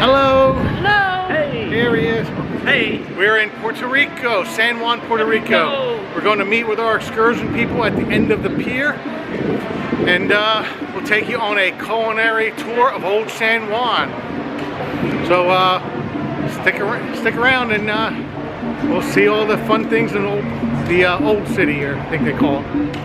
Hello. Hello. Hey. Here he is. Hey. We're in Puerto Rico, San Juan, Puerto Rico. We're going to meet with our excursion people at the end of the pier. And we'll take you on a culinary tour of Old San Juan. So stick around and we'll see all the fun things in the old city here, I think they call it.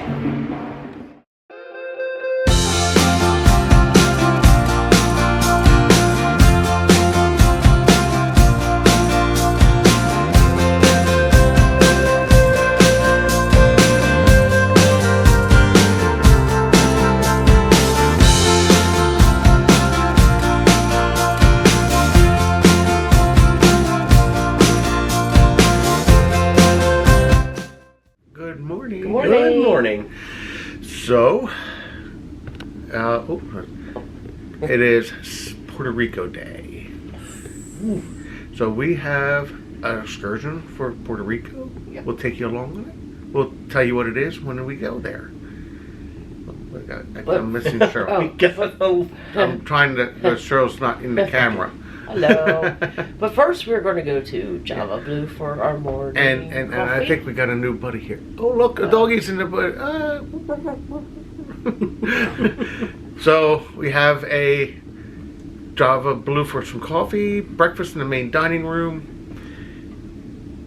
Good morning. So, it is Puerto Rico Day. So we have an excursion for Puerto Rico. Yep. We'll take you along with it. We'll tell you what it is when we go there. I'm missing Cheryl. I'm trying to, Cheryl's not in the camera. Hello. But first we're going to go to Java Blue for our morning and I think we got a new buddy here. Oh look, a doggy's in the butt. So we have a Java Blue for some coffee, breakfast in the main dining room,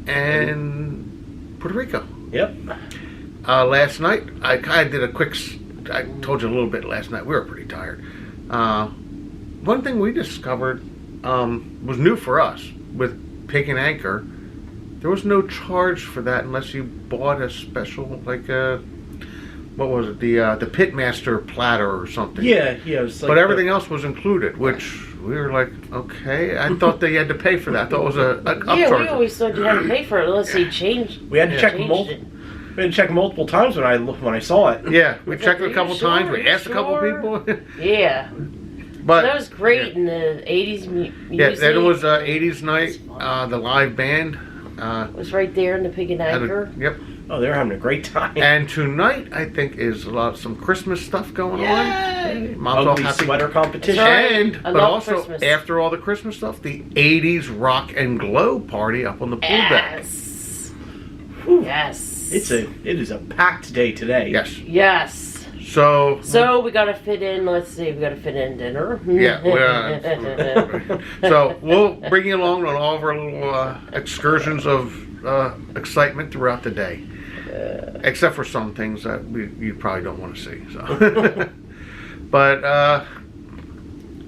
and Puerto Rico. Yep. Last night, I kind of did a quick, I told you a little bit last night, we were pretty tired. One thing we discovered was new for us with Pig and Anchor. There was no charge for that unless you bought a special, like what was it, the Pitmaster platter or something. Yeah. It was like, but everything else was included, which we were like, okay. I thought they had to pay for that. I thought it was an upcharge. Yeah, we always thought you had to pay for it unless they changed. We had to check multiple times when I saw it. Yeah, we checked it a couple times. We asked a couple people. Yeah. But so that was great in the 80s music. Yeah, then it was 80s night. The live band was right there in the Pig and Anchor. Yep. Oh, they're having a great time. And tonight, I think, is some Christmas stuff going on. Hey, Mom's all happy. Sweater competition. And but also Christmas. After all the Christmas stuff, the 80s rock and glow party up on the pool deck. Yes. It is a packed day today. Yes. Yes. So we gotta fit in. Let's see, we gotta fit in dinner. Yeah. So we'll bring you along on all of our little excursions of excitement throughout the day, except for some things that you probably don't want to see. So, but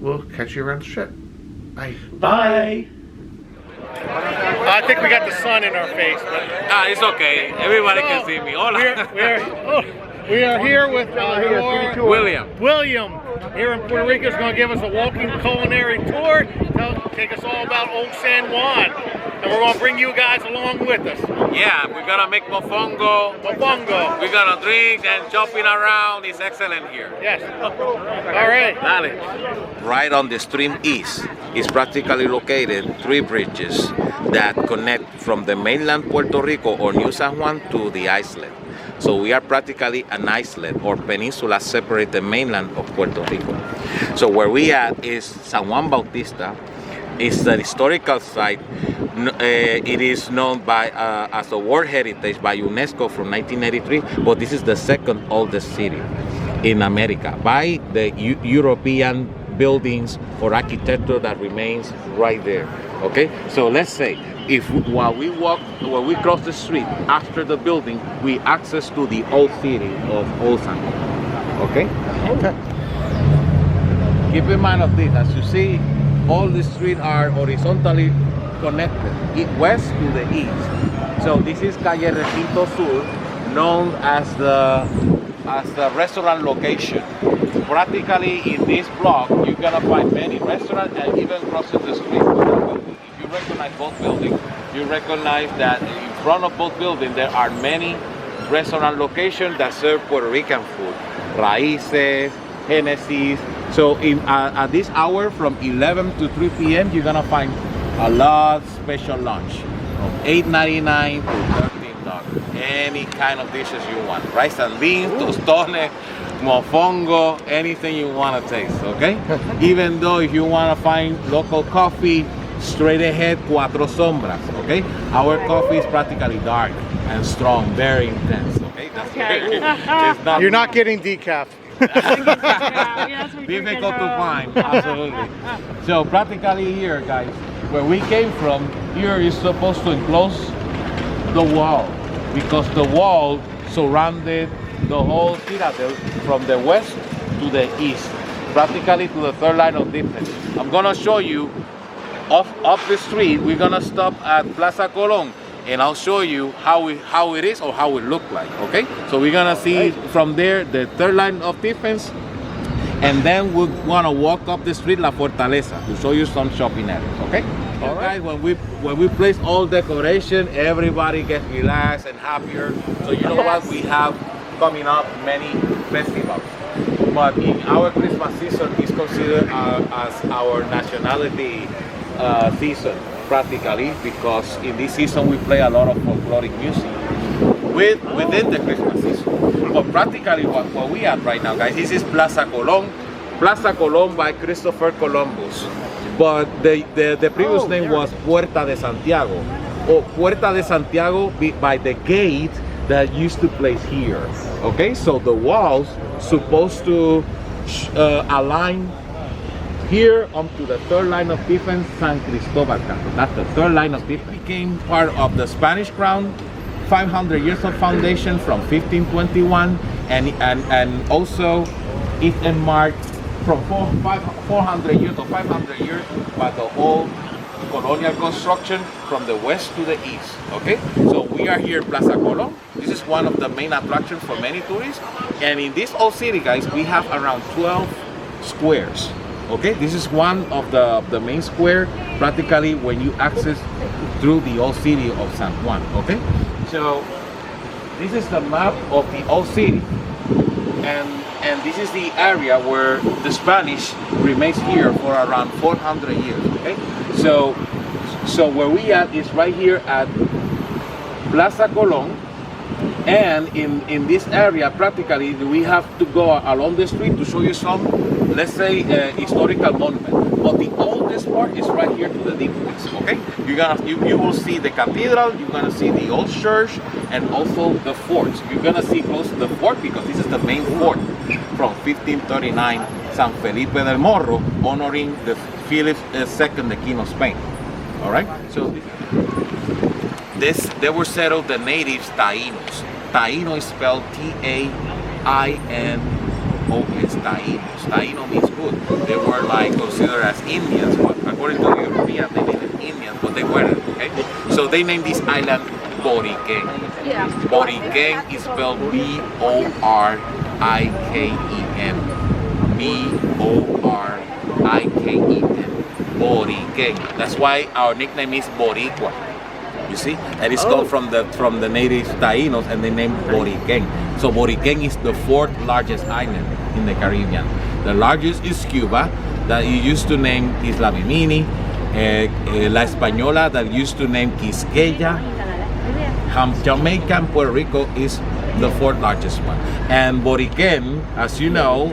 we'll catch you around the ship. Bye. Bye. I think we got the sun in our face, but it's okay. Everybody can see me. Hola. We are here with William. William here in Puerto Rico is going to give us a walking culinary tour. Take us all about Old San Juan, and we're going to bring you guys along with us. Yeah, we're gonna make mofongo. Mofongo. We're gonna drink and jumping around. It's excellent here. Yes. All right. Dale. Right on the stream east is practically located 3 bridges that connect from the mainland Puerto Rico or New San Juan to the island. So we are practically an island or peninsula separate the mainland of Puerto Rico. So where we at is San Juan Bautista. It's an historical site. It is known by as a World Heritage by UNESCO from 1983, but this is the second oldest city in America by the European buildings or architecture that remains right there. Okay, so let's say while we cross the street after the building, we access to the old city of Old San Juan. Okay. Keep in mind of this, as you see, all the streets are horizontally connected, west to the east. So this is Calle Recinto Sur, known as the restaurant location. Practically in this block, you're gonna find many restaurants and even crossing the street. If you recognize both buildings, you recognize that in front of both buildings there are many restaurant locations that serve Puerto Rican food, raíces, Genesis. So at this hour from 11 to 3 p.m. you're gonna find a lot of special lunch from $8.99 to $13. Any kind of dishes you want. Rice and beans, tostones, mofongo, anything you want to taste, okay? Even though if you want to find local coffee, straight ahead, Cuatro Sombras, okay? Our coffee is practically dark and strong, very intense, okay? That's it's not You're not getting decaf. difficult to find, absolutely. So practically here, guys, where we came from, here is supposed to enclose the wall, because the wall surrounded the whole citadel from the west to the east, practically to the third line of defense. I'm gonna show you off the street. We're gonna stop at Plaza Colón, and I'll show you how it is or how it look like. Okay, so we're gonna see from there the third line of defense, and then we're gonna walk up the street La Fortaleza to show you some shopping areas. Okay. All right. When we place all decoration, everybody gets relaxed and happier. So you know what, we have coming up many festivals, but in our Christmas season is considered as our nationality season, practically, because in this season we play a lot of folkloric music within the Christmas season. But practically what we at right now, guys, this is Plaza Colón by Christopher Columbus. But the previous name was Puerta de Santiago, or Puerta de Santiago by the gate that used to place here. Okay, so the walls supposed to align here onto the third line of defense, San Cristobal Castle. That's the third line of defense. Became part of the Spanish crown, 500 years of foundation from 1521, and also it's enmarked from 400 years or 500 years by the whole colonial construction from the west to the east. Okay, so we are here in Plaza Colón. This is one of the main attractions for many tourists, and in this old city, guys, we have around 12 squares. Okay, this is one of the main square, practically when you access through the old city of San Juan. Okay, so this is the map of the old city, and this is the area where the Spanish remains here for around 400 years. Okay, so where we at is right here at Plaza Colón, and in this area practically we have to go along the street to show you some, let's say, historical monument. But the oldest part is right here to the deep west. Okay, you will see the cathedral, you're gonna see the old church, and also the forts. You're gonna see close to the fort because this is the main fort from 1539, San Felipe del Morro, honoring the Philip II, the King of Spain. All right, so they were settled the natives Taínos. Taíno is spelled Taínos. Taínos. Taíno means good. They were like considered as Indians, but according to the Europeans, they named Indians, but they weren't. Okay, so they named this island Boriken. Yeah. Boriken is spelled Borriken. Borriken. Boriken. That's why our nickname is Boricua. You see, and it's come from the native Taínos, and they named Boriken. So Boriken is the fourth largest island in the Caribbean. The largest is Cuba, that you used to name Isla Bimini, La Española, that used to name Quisqueya. Jamaica and Puerto Rico is the fourth largest one. And Boriken, as you know,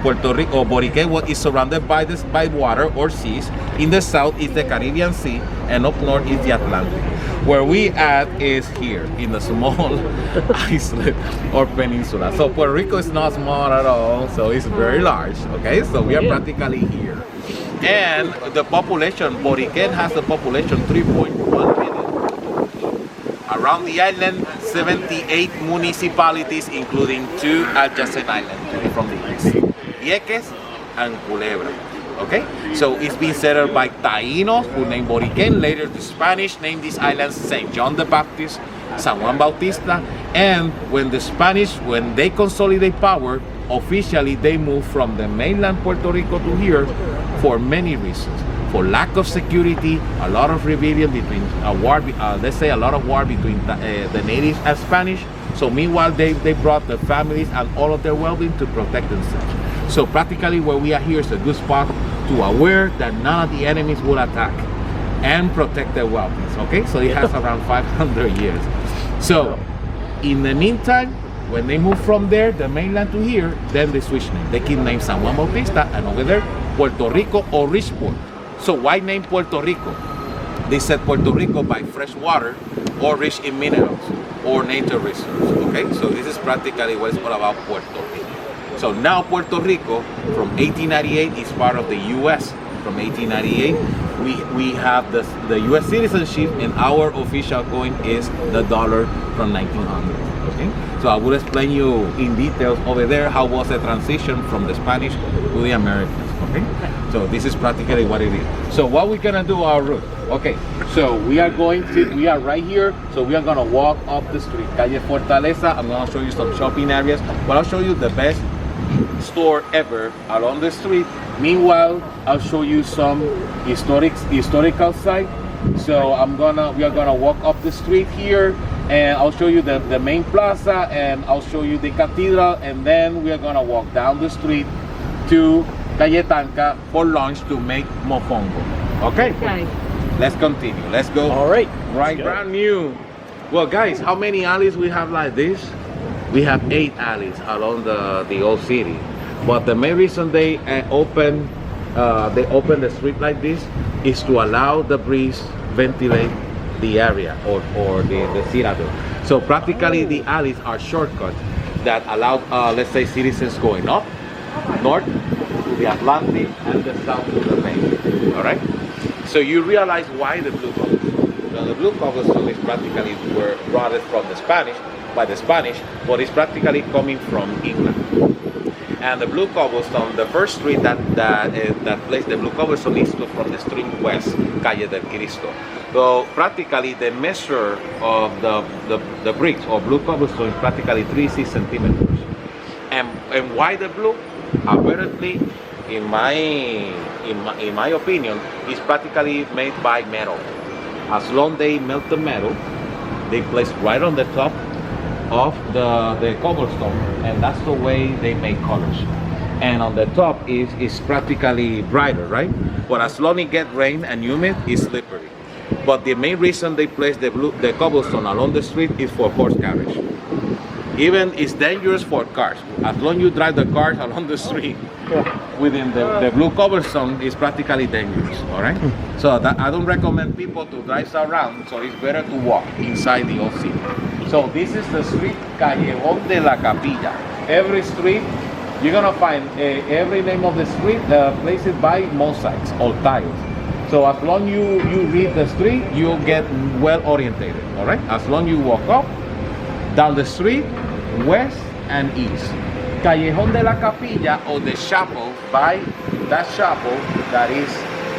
Puerto Rico, Boriken is surrounded by water or seas. In the south is the Caribbean Sea, and up north is the Atlantic. Where we at is here in the small island or peninsula. So Puerto Rico is not small at all, so it's very large. Okay, so we are practically here. And the population, Boriken has a population 3.1 million. Around the island, 78 municipalities, including 2 adjacent islands from the east, Vieques and Culebra. Okay, so it's been settled by Taínos, who named Boriken. Later, the Spanish named these islands Saint John the Baptist, San Juan Bautista, and when they consolidate power, officially they moved from the mainland Puerto Rico to here for many reasons. For lack of security, a lot of rebellion between let's say a lot of war between the natives and Spanish. So meanwhile, they brought the families and all of their well-being to protect themselves. So practically where we are here is a good spot to aware that none of the enemies will attack and protect their well-being. Okay, so it has around 500 years. So in the meantime, When they moved from there, the mainland to here, then they switched name. They keep name San Juan Bautista, and over there, Puerto Rico or Richport. So why name Puerto Rico? They said Puerto Rico by fresh water or rich in minerals or nature resources. Okay, so this is practically what it's all about, Puerto Rico. So now Puerto Rico, from 1898, is part of the U.S. From 1898, we have the U.S. citizenship, and our official coin is the dollar from 1900. Okay, so I will explain you in details over there how was the transition from the Spanish to the Americans. Okay, so this is practically what it is. So what we're gonna do our route. Okay, so we are right here. So we are gonna walk up the street, Calle Fortaleza. I'm gonna show you some shopping areas, but I'll show you the best store ever along the street. Meanwhile, I'll show you some historical site. So we are gonna walk up the street here, and I'll show you the main plaza, and I'll show you the cathedral, and then we are gonna walk down the street to Calle Tanca for lunch to make mofongo. Okay? Okay. Let's continue. Let's go. All right. Right, brand new. Well, guys, how many alleys we have like this? We have 8 alleys along the old city. But the main reason they open the street like this is to allow the breeze ventilate the area or the citadel. So practically the alleys are shortcuts that allow, let's say, citizens going up, north to the Atlantic and the south to the Bay. All right. So you realize why the blue cobblestone. So the blue cobblestone is practically brought from by the Spanish, but it's practically coming from England. And the blue cobblestone, the first street that placed the blue cobblestone is from the street west, Calle del Cristo. So practically the measure of the bricks or blue cobblestone is practically 36 centimeters. And why the blue? Apparently, in my opinion, is practically made by metal. As long they melt the metal, they place right on the top of the cobblestone, and that's the way they make colors. And on the top is practically brighter, right? But as long as it gets rain and humid, it's slippery. But the main reason they place the cobblestone along the street is for horse carriage. Even it's dangerous for cars. As long as you drive the cars along the street, within the blue cobblestone is practically dangerous. All right. So I don't recommend people to drive around. So it's better to walk inside the old city. So this is the street Callejón de la Capilla. Every street you're gonna find every name of the street placed by mosaics or tiles. So as long you read the street, you'll get well orientated. All right. As long you walk up, down the street, west and east. Callejón de la Capilla, or the chapel, by that chapel that is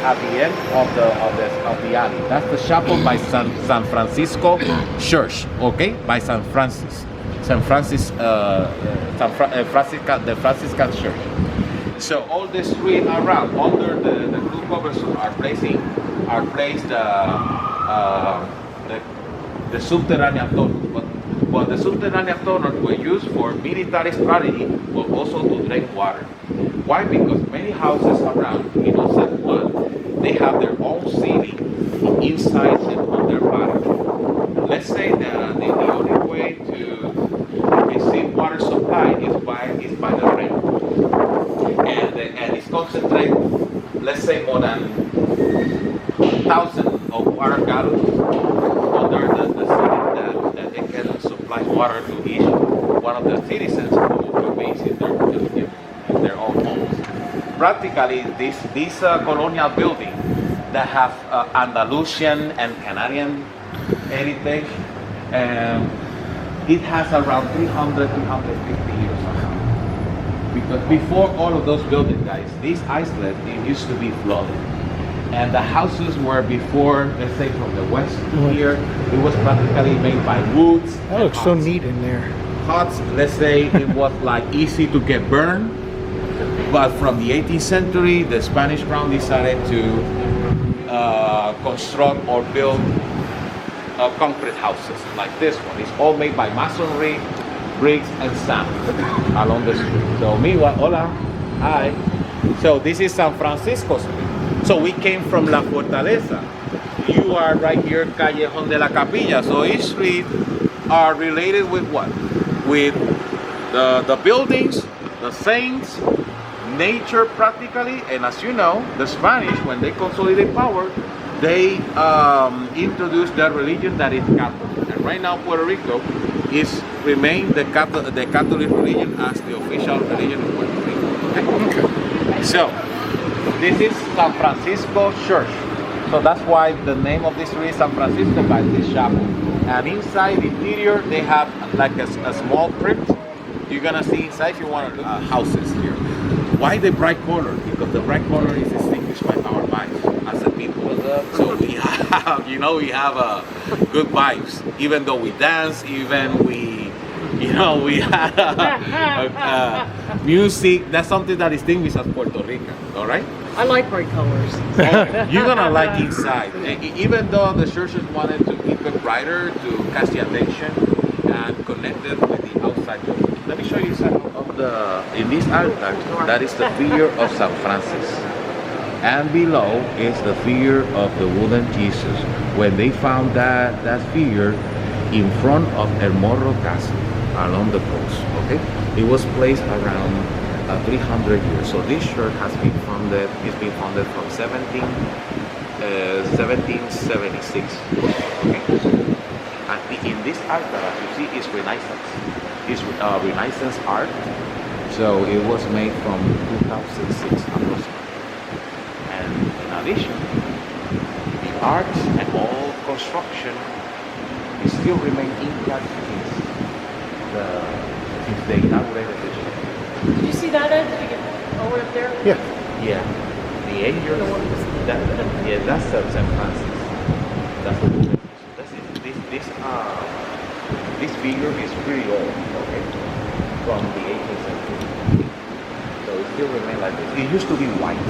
at the end of the alley. That's the chapel by San Francisco Church, okay? By the Franciscan Church. So all the street around under the blue cobblestone are placed the subterranean tunnels. But the subterranean tunnels were used for military strategy, but also to drain water. Why? Because many houses around, San Juan, they have their own ceiling inside and on their bottom. Let's say that the only way to receive water supply is by the rain. And it's concentrated, let's say more than 1,000 of water gallons under the ceiling that they can supply water to each one of the citizens who remains in their own homes. Practically, this colonial building that have Andalusian and Canadian heritage, it has around 300, 350 years now. Because before all of those buildings, guys, this island, it used to be flooded. And the houses were before, let's say from the west to here, it was practically made by woods. That looks so neat in there. Huts, let's say it was like easy to get burned. But from the 18th century, the Spanish Crown decided to construct or build concrete houses like this one. It's all made by masonry, bricks, and sand along the street. So meanwhile, hola, hi. So this is San Francisco Street. So we came from La Fortaleza. You are right here, Callejón de la Capilla. So each street are related with what? With The buildings, the saints, nature practically, and as you know, the Spanish, when they consolidate power, they introduced their religion that is Catholic. And right now Puerto Rico is remain the Catholic religion as the official religion of Puerto Rico. Okay? So, this is San Francisco Church. So that's why the name of this street is San Francisco by this chapel. And inside the interior, they have like a small crypt. You're gonna see inside if you want to look at houses here. Why the bright color? Because the bright color is distinguished by our vibes as a people. So we have, we have good vibes. Even though we dance, even we have music. That's something that distinguishes us Puerto Rican. All right. I like bright colors. You're gonna like inside. Even though the churches wanted to keep it brighter to catch the attention and connect it with the outside. Let me show you some of in this altar, that is the figure of San Francis. And below is the figure of the wooden Jesus. When they found that figure in front of El Morro Castle along the coast, okay? It was placed around 300 years. So this church has been founded, from 1776. Okay? And in this altar, as you see, is Renaissance. It's Renaissance art. So it was made from 2006 approximately. And in addition, the art and all construction is still remain intact since they inaugurated the church. Did you see that, Ed? Did you get over up there? Yeah. Yeah, the angels. That's St. Francis. This figure is pretty old, okay, from the 18th century. So it still remains like this. It used to be white.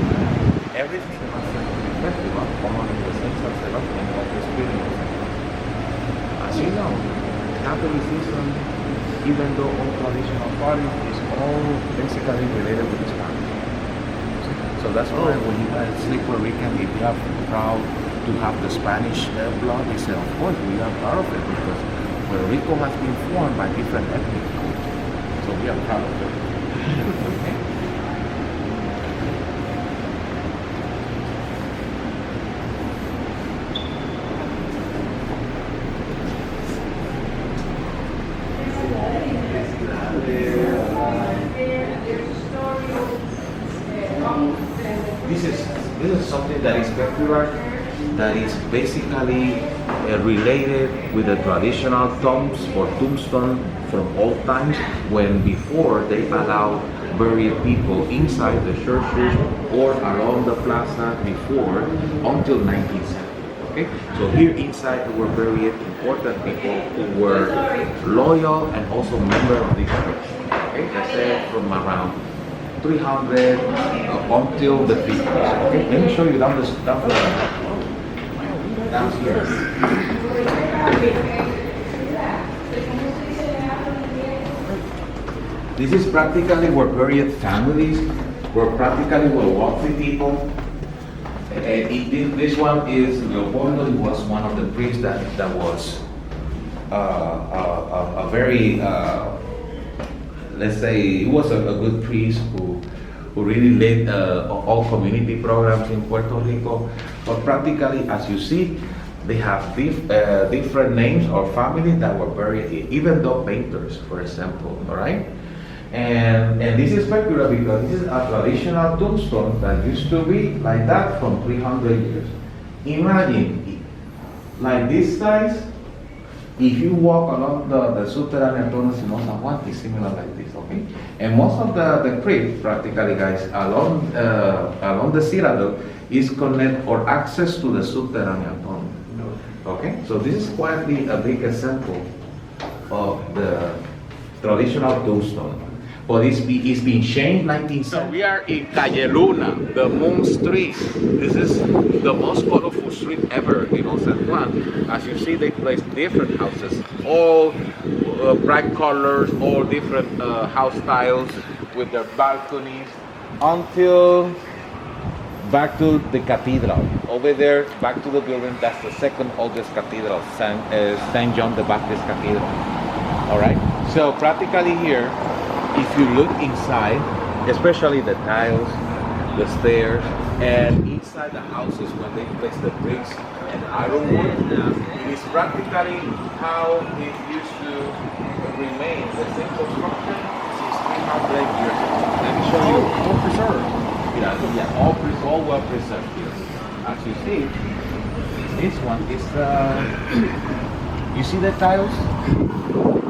Everything was a festival, common in the Saints of Sebastian, like the spirit. As you know, Catholicism, even though all traditional parties, is all basically related with the Spanish. So that's why when you guys say Puerto Rican, if you are proud to have the Spanish blood, they say, of course, we are proud of it because Puerto Rico has been formed by different ethnic groups. So we are proud of it. Okay? This is something that is peculiar, that is basically related with the traditional tombs or tombstone from old times, when before they allowed buried people inside the churches or along the plaza before until 19th century. Okay, so here inside were buried important people who were loyal and also members of this church. Okay, that's it from around 300 until the 50s. Okay, let me show you downstairs. This is practically where buried families, where practically were wealthy people. This one is Leopoldo. He was one of the priests that was a very let's say he was a good priest who really led all community programs in Puerto Rico. But practically, as you see, they have different names or families that were buried here, even though painters, for example, all right? And this is peculiar because this is a traditional tombstone that used to be like that from 300 years. Imagine, like this size, if you walk along the subterranean tunnels in San Juan, it's similar like this, okay? And most of the crypt, practically, guys, along the citadel is connect or access to the subterranean tunnel. Okay, so this is quietly a big example of the traditional tombstone. But it's been changed 1970. So we are in Calle Luna, the Moon Street. This is the most colorful street ever in San Juan. As you see, they place different houses, all bright colors, all different house styles with their balconies, until back to the cathedral. Over there, back to the building, that's the second oldest cathedral, St. John the Baptist Cathedral. All right, so practically here, if you look inside, especially the tiles, the stairs, and inside the houses when they place the bricks and ironwood, it is practically how it used to remain the same construction since 300 years ago. Let me show you. All preserved. All well preserved here. As you see, this one is you see the tiles?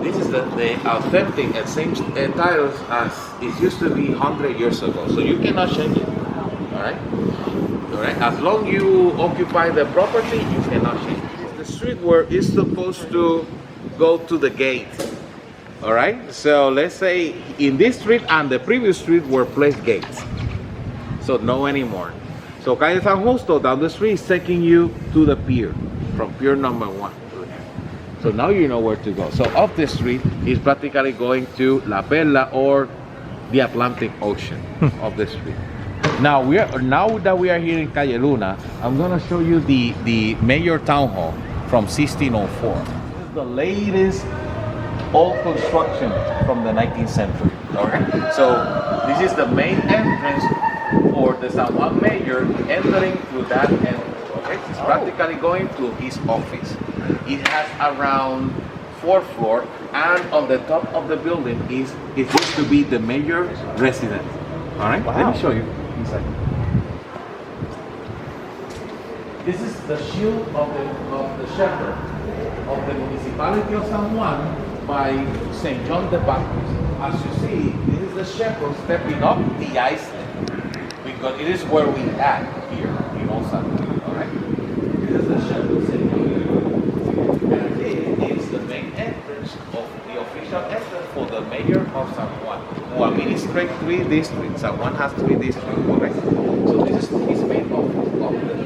This is the authentic and same tiles as it used to be 100 years ago. So you cannot change it. Alright? Alright? As long you occupy the property, you cannot change it. The street where it's supposed to go to the gate. Alright? So let's say in this street and the previous street were placed gates. So no anymore. So Calle San Justo down the street is taking you to the pier, from pier number 1. So now you know where to go. So off the street is practically going to La Perla or the Atlantic Ocean of the street. Now that we are here in Calle Luna, I'm gonna show you the Mayor Town Hall from 1604. This is the latest old construction from the 19th century. Okay? So this is the main entrance for the San Juan Mayor entering through that entrance. Okay? It's practically going to his office. It has around 4th floor, and on the top of the building it used to be the mayor's residence. All right, let me show you inside. This is the shield of the shepherd of the municipality of San Juan by St. John the Baptist. As you see, this is the shepherd stepping up the island because it is where we are here in San Juan. All right, this is the shepherd St. John. It's the main entrance of the official entrance for the mayor of San Juan, who administrates 3 districts. San Juan has 3 districts, correct? So this is his main office of the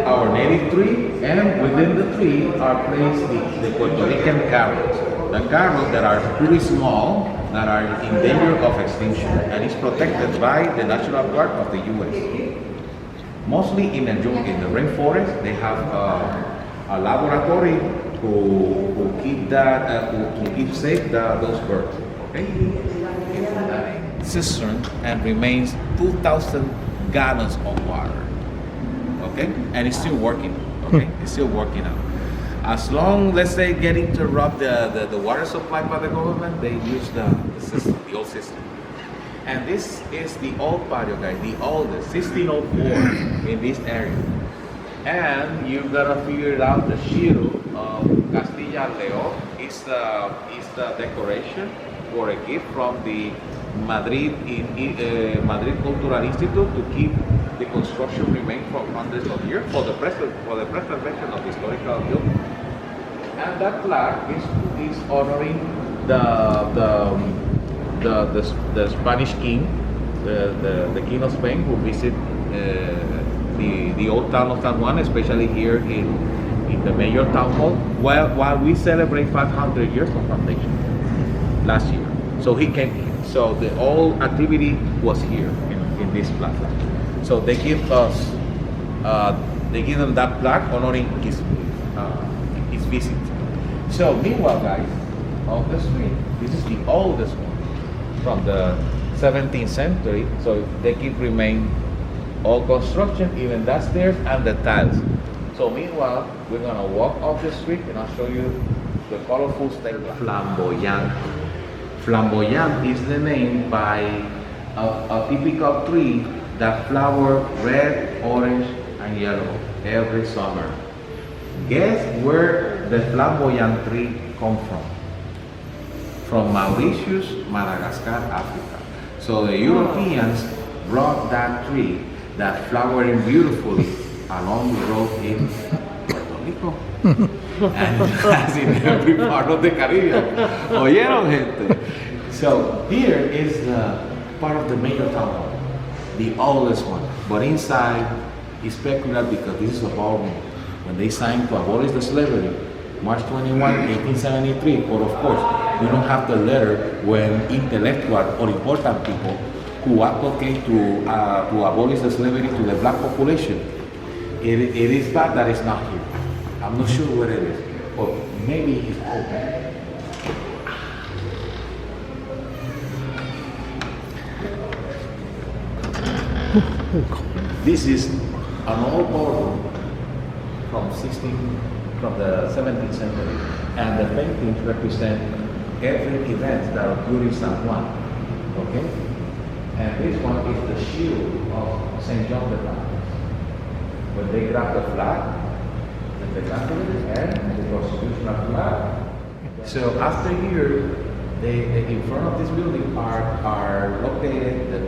our native tree, and within the tree are placed the Puerto Rican carrots. The carrots that are pretty small, that are in danger of extinction, and is protected by the National Park of the U.S. Mostly in the jungle, in the rainforest, they have a laboratory who keep that to keep safe those birds. Okay, it's a cistern and remains 2,000 gallons of water. Okay, and it's still working. Okay, it's still working out. As long, let's say, get interrupt the water supply by the government, they use the system, the old system. And this is the old patio, guys, the oldest, 1604 in this area. And you gotta figure it out. The shield of Castilla and León is the decoration for a gift from the Madrid Cultural Institute to keep the construction remain for hundreds of years for the preservation of historical buildings. And that plaque is honoring the Spanish king, the king of Spain, who visited the old town of San Juan, especially here in the Mayor Town Hall, while we celebrate 500 years of foundation last year. So he came here. So the whole activity was here in this platform. So they give us, they give them that plaque honoring his visit. So meanwhile, guys, on the street, this is the oldest one from the 17th century. So they keep remain all construction, even that stairs and the tiles. So meanwhile, we're gonna walk off the street and I'll show you the colorful style. Flamboyant. Flamboyant is the name by a typical tree that flower red, orange, and yellow every summer. Guess where the flamboyant tree come from? From Mauritius, Madagascar, Africa. So the Europeans brought that tree that flowering beautifully along the road in Puerto Rico. And that's in every part of the Caribbean. Oyeron, gente. So here is the part of the Mayor Town Hall, the oldest one. But inside is peculiar because this is a ballroom. When they signed to abolish the slavery, March 21, 1873, but of course, You don't have the letter when intellectual or important people who advocate to abolish the slavery to the black population. It is that is not here. I'm not sure where it is, but maybe it's open. This is an old ballroom from the 17th century, and the paintings represent every event that occurred in San Juan. Okay, and this one is the shield of Saint John the Baptist. When they grab the flag, the Catholic and the constitutional flag. So after here, they in front of this building are located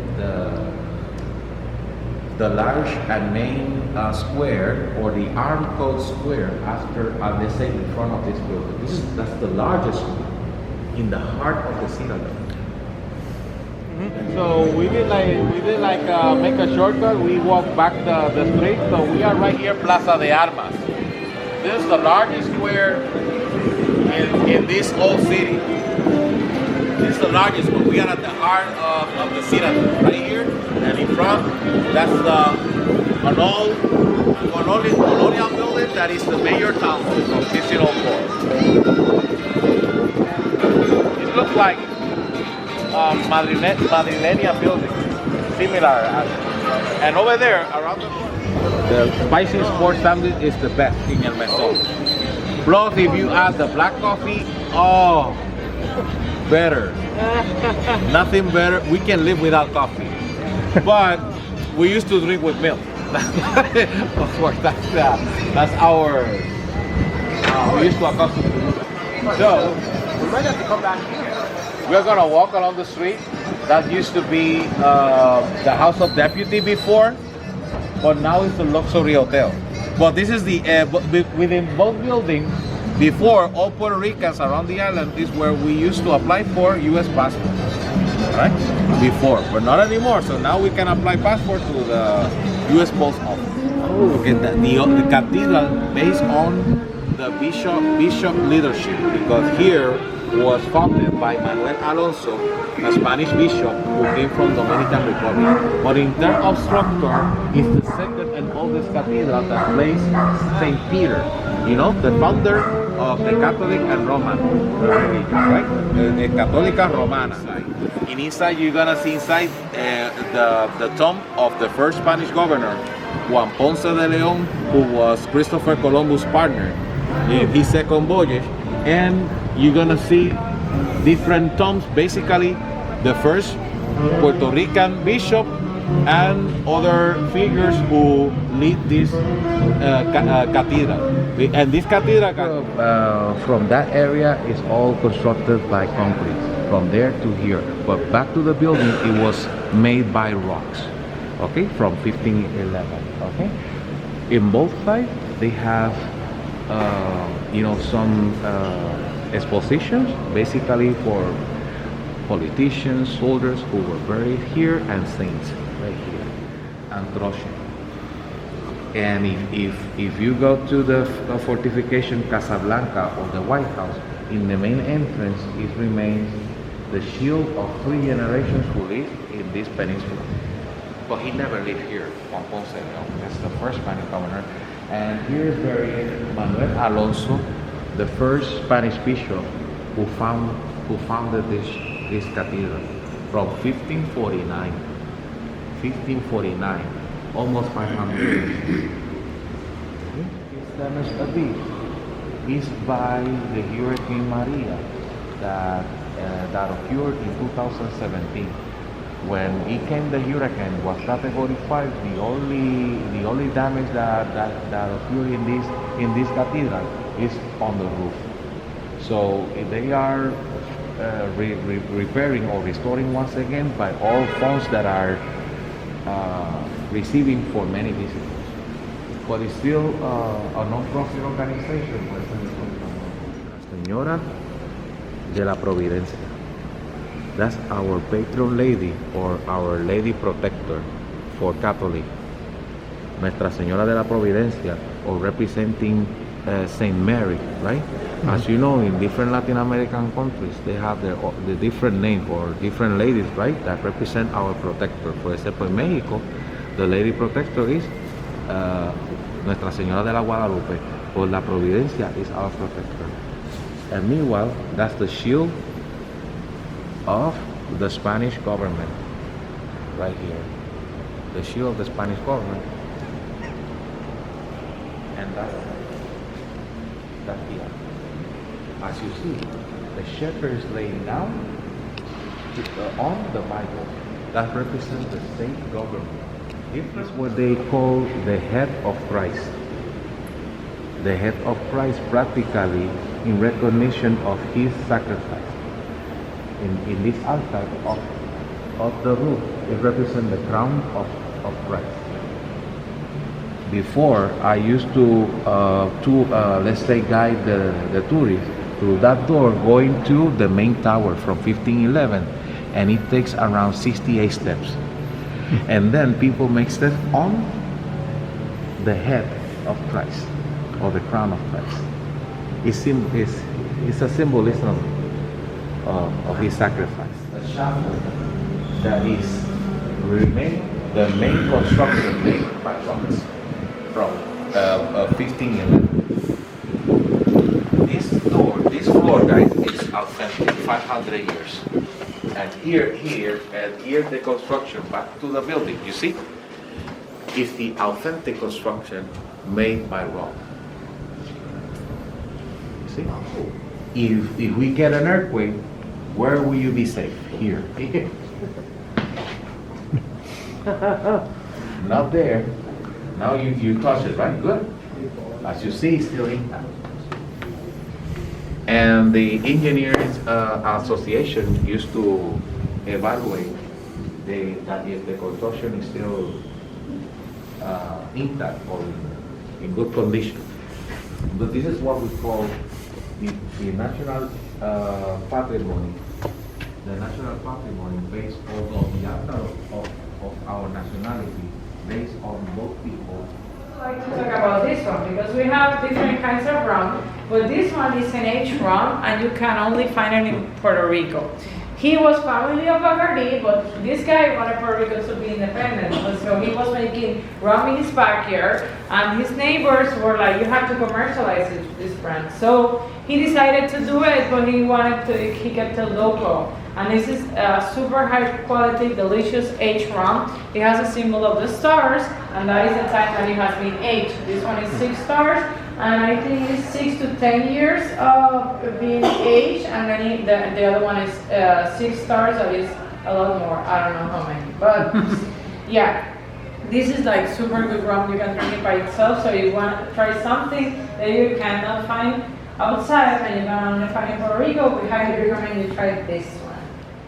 the large and main square, or the armed code square, after they say in front of this building. That's the largest one in the heart of the citadel. So we did like make a shortcut. We walk back the street. So we are right here, Plaza de Armas. This is the largest square in this whole city. This is the largest one. We are at the heart of the citadel, right here, and in front, that's an old colonial building that is the mayor town of Cucina Del It looks like Madrileña building, similar. And over there, around the corner, the spicy sports sandwich is the best in El Mesón. Plus, if you add the black coffee, oh, better. Nothing better. We can live without coffee, but we used to drink with milk. Of course, that's our. We used to accustom to do that. So we might have to come back here. We're gonna walk along the street. That used to be the House of Deputy before, but now it's the luxury hotel. But this is the within both buildings. Before, all Puerto Ricans around the island is where we used to apply for U.S. passports, right? Before, but not anymore. So now we can apply passport to the U.S. Post Office. Okay, the cathedral based on the bishop leadership, because here was founded by Manuel Alonso, a Spanish bishop who came from Dominican Republic. But in terms of structure, it's the second and oldest cathedral that plays St. Peter, you know, the founder of the Catholic and Roman religion, right? The Católica Romana. And inside, you're gonna see inside the tomb of the first Spanish governor, Juan Ponce de León, who was Christopher Columbus' partner in his second voyage. And you're gonna see different tombs, basically the first Puerto Rican bishop and other figures who lead this cathedral. And this cathedral from that area is all constructed by concrete, from there to here. But back to the building, it was made by rocks, okay, from 1511, okay? In both sides, they have some expositions, basically for politicians, soldiers who were buried here, and saints right here, and Troche. And if you go to the fortification Casablanca or the White House, in the main entrance, it remains the shield of 3 generations who lived in this peninsula. But he never lived here, Juan Ponce de León. That's the first Spanish governor. And here is buried Manuel Alonso, the first Spanish bishop who founded this cathedral from 1549. 1549, almost 500 years. It's damaged a bit. It's by the Hurricane Maria that occurred in 2017. When it came, the hurricane was Category 5. The only damage that occurred in this cathedral is on the roof. So they are repairing or restoring once again by all funds that are receiving for many visitors. But it's still a non-profit organization. Señora de la Providencia. That's our patron lady, or our lady protector for Catholic. Nuestra Señora de la Providencia, or representing Saint Mary, right? As you know, in different Latin American countries, they have the different name for different ladies, right? That represent our protector. For example, in Mexico, the lady protector is Nuestra Señora de la Guadalupe, or La Providencia is our protector. And meanwhile, that's the shield of the Spanish government, right here. The shield of the Spanish government. And that's here. As you see, the shepherd is laying down on the Bible. That represents the state government. This is what they call the head of Christ. The head of Christ, practically in recognition of his sacrifice. In this altar of the roof, it represents the crown of Christ. Before, I used to let's say guide the tourists through that door going to the main tower from 1511, and it takes around 68 steps. And then people make steps on the head of Christ, or the crown of Christ. It's a symbolism of his sacrifice. The chapel that is remain the main construction made by Romans from 1511. This floor, guys, is authentic, 500 years. And here the construction back to the building, you see, is the authentic construction made by Rome. You see? If we get an earthquake, where will you be safe? Here. Not there. Now you touch it, right? Good. As you see, it's still intact. And the Engineers Association used to evaluate that if the construction is still intact or in good condition. But this is what we call the national patrimony. The national patrimony based on the altar of our nationality, based on both people. I'd like to talk about this one because we have different kinds of rum, but this one is an aged rum and you can only find it in Puerto Rico. He was family of Bacardi, but this guy wanted Puerto Rico to be independent, so he was making rum in his backyard, and his neighbors were like, you have to commercialize this brand. So he decided to do it, but he kept it local. And this is a super high quality, delicious aged rum. It has a symbol of the stars, and that is the time that it has been aged. This one is 6 stars, and I think it's 6 to 10 years of being aged, and then the other one is 6 stars, that is a lot more. I don't know how many, but yeah. This is like super good rum. You can drink it by itself, so you want to try something that you cannot find outside, and you can only find in Puerto Rico. We highly recommend you try this one.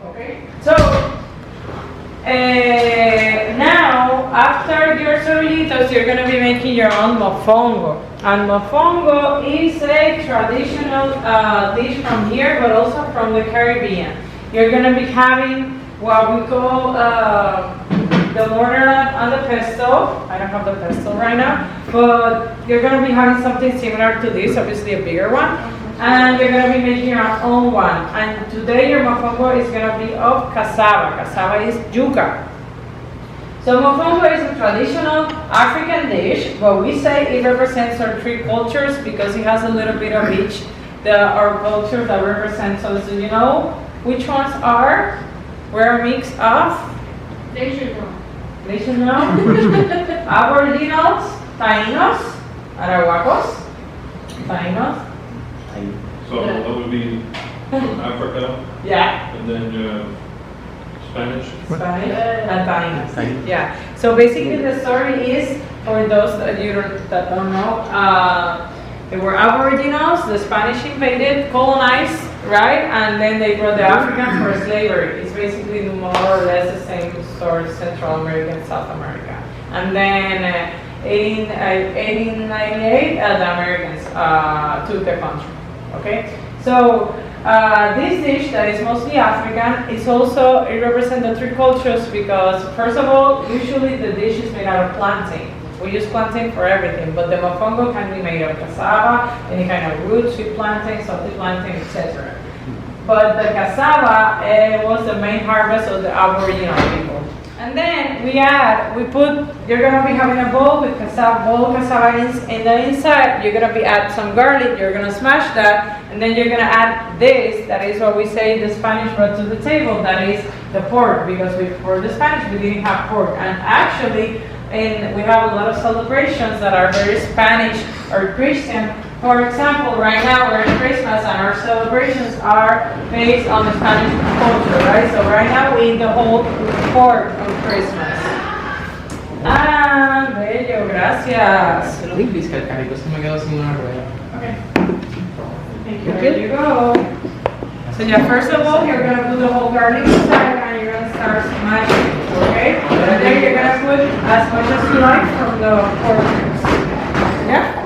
Okay, so now after your sorullitos, you're going to be making your own mofongo. And mofongo is a traditional dish from here, but also from the Caribbean. You're going to be having what we call the mortar and the pesto. I don't have the pesto right now, but you're going to be having something similar to this, obviously a bigger one. And you're going to be making your own one. And today your mofongo is going to be of cassava. Cassava is yuca. So mofongo is a traditional African dish, but we say it represents our 3 cultures because it has a little bit of each. Our cultures that represent. So do you know which ones are? We're a mix of? They should know. Aboriginals, Taínos, Arahuacos, Taínos. So that would be from Africa, Yeah. and then Spanish. Spanish and Taínos. Yeah. So basically the story is, for those that don't know, they were Aboriginals, the Spanish invaded, colonized, right? And then they brought the Africans for slavery. It's basically more or less the same story, Central America and South America. And then 1898, the Americans took the country. Okay, so this dish that is mostly African is also, it represents the 3 cultures because first of all, usually the dish is made out of plantain. We use plantain for everything, but the mofongo can be made of cassava, any kind of root, sweet plantain, salty plantain, etc. But the cassava was the main harvest of the Aboriginal people. And then you're gonna be having a bowl with cassava in the inside. You're gonna add some garlic, you're gonna smash that, and then you're gonna add this, that is what we say the Spanish brought to the table, that is the pork, because for the Spanish we didn't have pork. And actually, we have a lot of celebrations that are very Spanish or Christian. For example, right now we're in Christmas and our celebrations are based on the Spanish culture, right? So right now we eat the whole pork on Christmas. Ah, bello, gracias. I think these guys kind of go sin una rueda. Okay. Thank you. There you go. So yeah, first of all, you're gonna put the whole garlic inside and you're gonna start smashing, okay? And then you're gonna put as much as you like from the pork ribs. Yeah?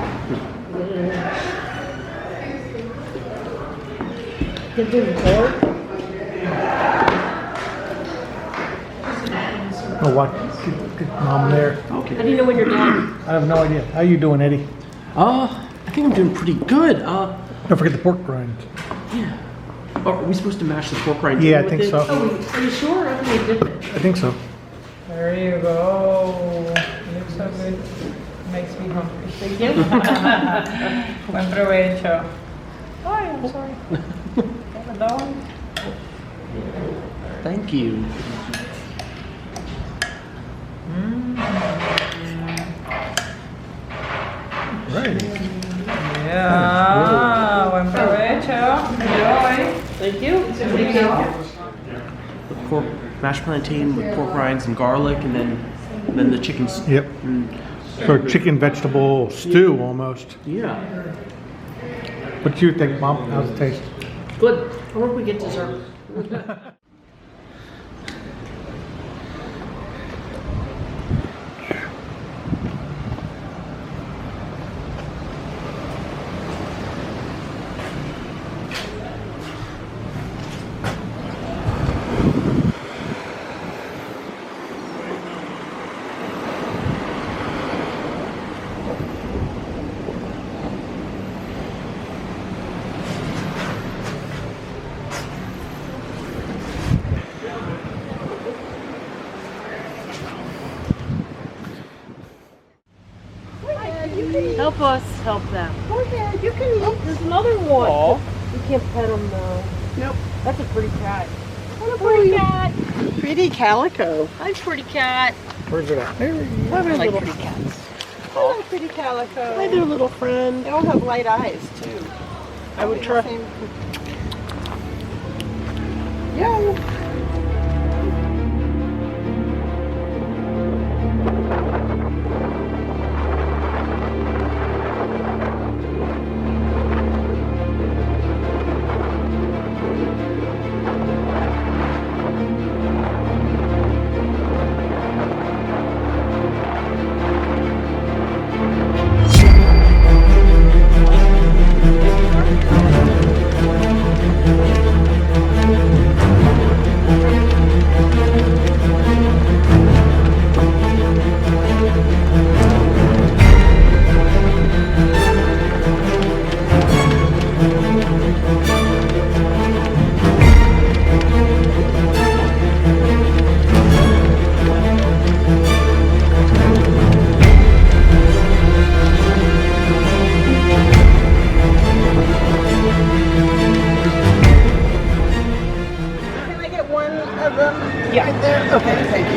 Oh, what? Good mom there. Okay. How do you know when you're done? I have no idea. How you doing, Eddie? I think I'm doing pretty good. Don't forget the pork rind. Yeah. Oh, are we supposed to mash the pork rind? Yeah, I with think it? so. Oh, are you sure? I think we dip it. I think so. There you go. Looks so good. Makes me hungry. Thank you. Buen provecho. Ay, I'm sorry. Perdón. Thank you. Right. Yeah, buen provecho. Enjoy. Thank you. The pork, mashed plantain with pork rinds and garlic, and then the chicken. Yep. Sort of chicken vegetable stew almost. Yeah. What do you think, Mom? How's it taste? Good. I hope we get dessert. Help us help them. Go ahead, you can eat. There's another one. Aw. You can't pet them though. Nope. That's a pretty cat. What a pretty cat. Pretty calico. Hi, pretty cat. Where's it at? There you go. I like little, pretty cats. hello, pretty calico. Hi there, little friend. They all have light eyes too. I would try. Yo.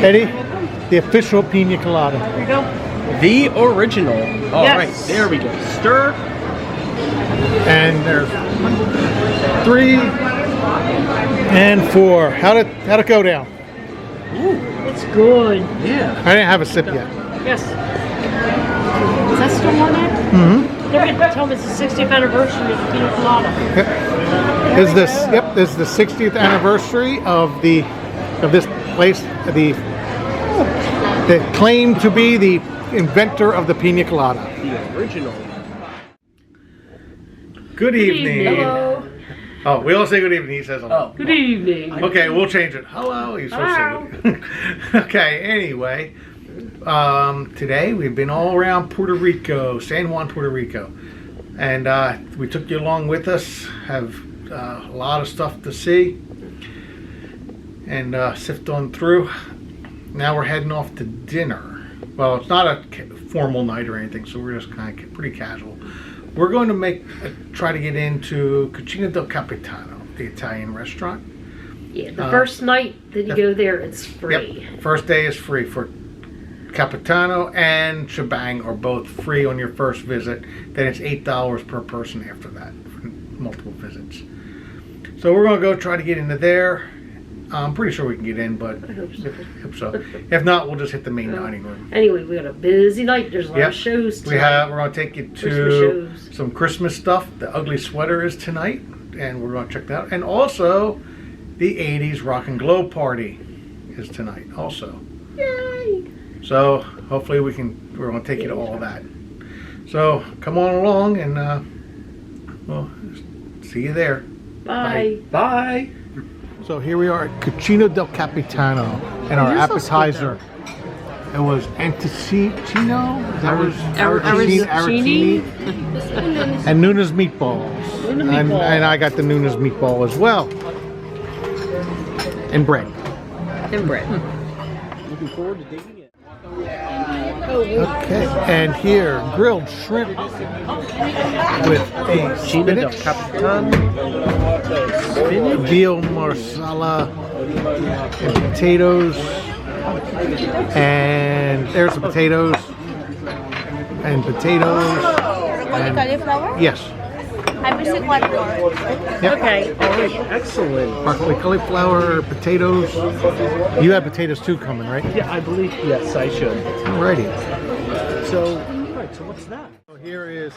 Eddie, the official pina colada. There you go. The original. All right, Yes. there we go. Stir. And there's 3 and 4. How'd it go down? It's good. Yeah. I didn't have a sip yet. Yes. Is that still on there? Mm-hmm. They're going to tell me it's the 60th anniversary of the pina colada. This is the 60th anniversary of this place. The claim to be the inventor of the pina colada. The original. Good evening. Hello. Oh, we all say good evening. He says hello. Good evening. Okay, we'll change it. Hello. He's so silly. Okay. Anyway, Today we've been all around Puerto Rico, San Juan, Puerto Rico. And we took you along with us, have a lot of stuff to see and sift on through. Now we're heading off to dinner. Well, it's not a formal night or anything, so we're just kind of pretty casual. We're going to try to get into Cucina Del Capitano, the Italian restaurant. Yeah, the first night that you go there, it's free. Yep. First day is free for Capitano and Shebang are both free on your first visit. Then it's $8 per person after that for multiple visits. So we're going to go try to get into there. I'm pretty sure we can get in, but I hope so. If so. If not, we'll just hit the main dining room. Anyway, we got a busy night. There's a lot of shows tonight. We're going to take you to some Christmas stuff. The Ugly Sweater is tonight, and we're going to check that out. And also, the 80s Rock and Glow Party is tonight also. Yay! So hopefully we're going to take you to all of that. So come on along, and we'll see you there. Bye. Bye. So here we are at Cucina del Capitano, and our appetizer. It was antecino. That was arancini, and Nuna's meatballs. And I got the Nuna's meatball as well, and bread. Looking forward to digging it. Okay, and here grilled shrimp with a Cucina del Capitano. veal marsala and potatoes, and there's the potatoes and Cauliflower? yes, yep. Okay. All right, excellent. Broccoli, cauliflower, potatoes. You have potatoes too coming, right? Yeah, I believe, yes, I should. Alrighty. So, all right, so what's that? So here is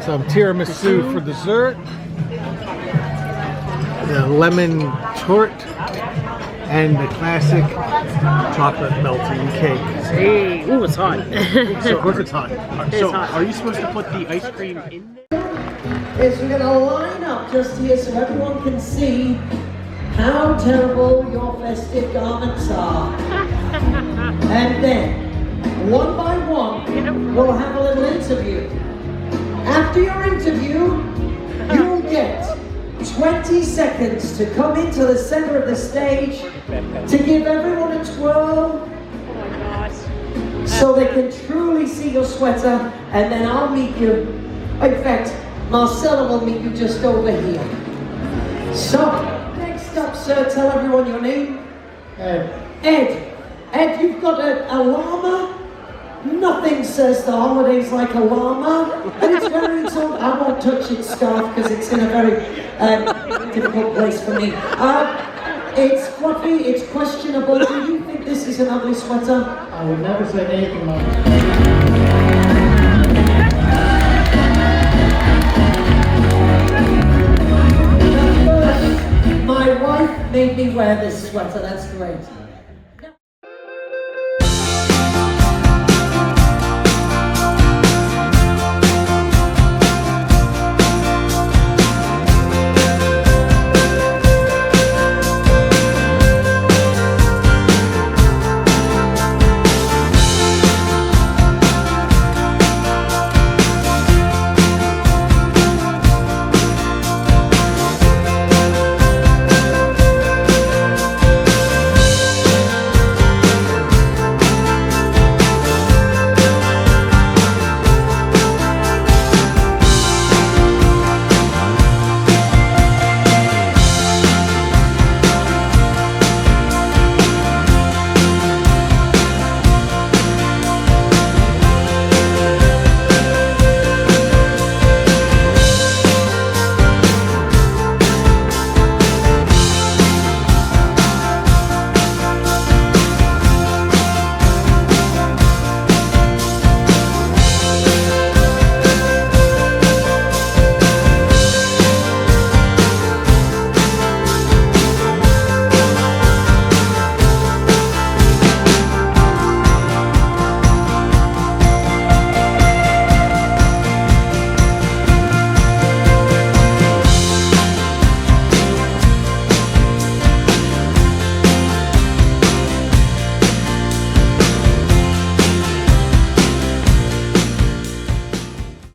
some tiramisu for dessert, the lemon tort, and the classic chocolate melting cake. Hey, ooh, it's hot. So of course it's hot. So, are you supposed to put the ice cream in there? Is we're going to line up just here so everyone can see how terrible your festive garments are. And then, one by one, we'll have a little interview. After your interview, you'll get 20 seconds to come into the center of the stage to give everyone a twirl so they can truly see your sweater, and then I'll meet you. In fact, Marcella will meet you just over here. So, next up, sir, tell everyone your name. Ed. Ed, you've got a llama. Nothing says the holidays like a llama, and it's very exotic. I won't touch its scarf because it's in a very difficult place for me. It's fluffy, it's questionable. Do you think this is an ugly sweater? I would never say anything about it. My wife made me wear this sweater. That's